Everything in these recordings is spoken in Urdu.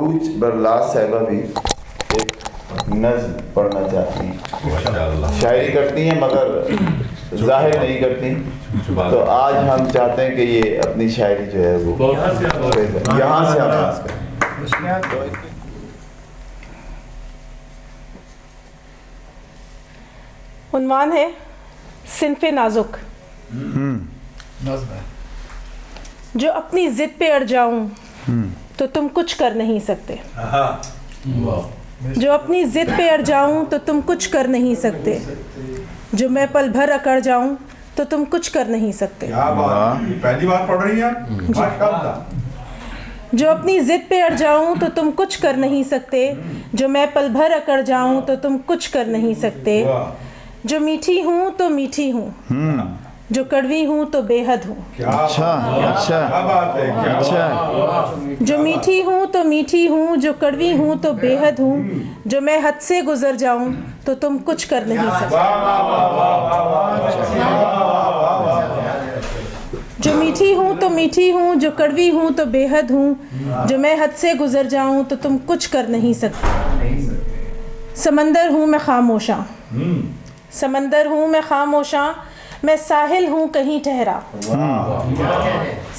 عروج برلاس صاحبہ بھی ایک نظم پڑھنا چاہتی ہیں. شاعری کرتی ہیں مگر ظاہر نہیں کرتی. تو آج ہم چاہتے ہیں کہ یہ اپنی شاعری جو ہے وہ یہاں سے آغاز کریں. عنوان ہے صنف نازک. جو اپنی ضد پہ اڑ جاؤں تو تم کچھ کر نہیں سکتے. جو اپنی ضد پہ اڑ جاؤں تو تم کچھ کر نہیں سکتے. جو میں پل بھر اکڑ جاؤں تو تم کچھ کر نہیں سکتے. پہلی بار پڑھ رہی ہیں. جو اپنی ضد پہ اڑ جاؤں تو تم کچھ کر نہیں سکتے. جو میں پل بھر اکڑ جاؤں تو تم کچھ کر نہیں سکتے. جو میٹھی ہوں تو میٹھی ہوں, جو کڑوی ہوں تو بے حد ہوں. جو میٹھی ہوں تو میٹھی ہوں, جو کڑوی ہوں تو بے حد ہوں. جو میں حد سے گزر جاؤں تو تم کچھ کر نہیں سکتے. جو میٹھی ہوں تو میٹھی ہوں, جو کڑوی ہوں تو بے حد ہوں. جو میں حد سے گزر جاؤں تو تم کچھ کر نہیں سکتے. سمندر ہوں میں خاموشاں, سمندر ہوں میں خاموشاں, میں ساحل ہوں کہیں ٹھہرا.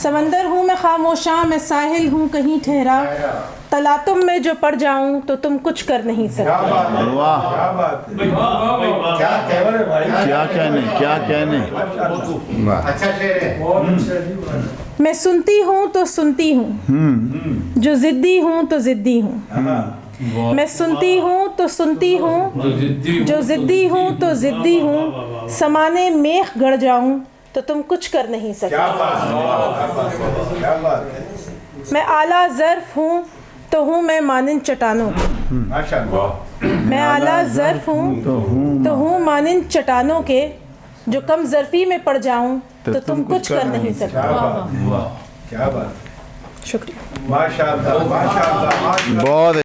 سمندر ہوں میں خاموشاں, میں ساحل ہوں کہیں ٹھہرا. تلاطم میں جو پڑ جاؤں تو تم کچھ کر نہیں سکتے. کیا کہنے. میں سنتی ہوں تو سنتی ہوں, جو ضدی ہوں تو ضدی ہوں. میں سنتی ہوں تو سنتی ہوں, جو ضدی ہوں تو ضدی ہوں. سمانے میخ گڑ جاؤں تو تم کچھ کر نہیں سکتے. میں اعلیٰ ظرف ہوں تو ہوں میں مانند چٹانوں کے. میں اعلیٰ ظرف ہوں تو ہوں مانند چٹانوں کے. جو کم ظرفی میں پڑ جاؤں تو تم کچھ کر نہیں سکتے. شکریہ. بہت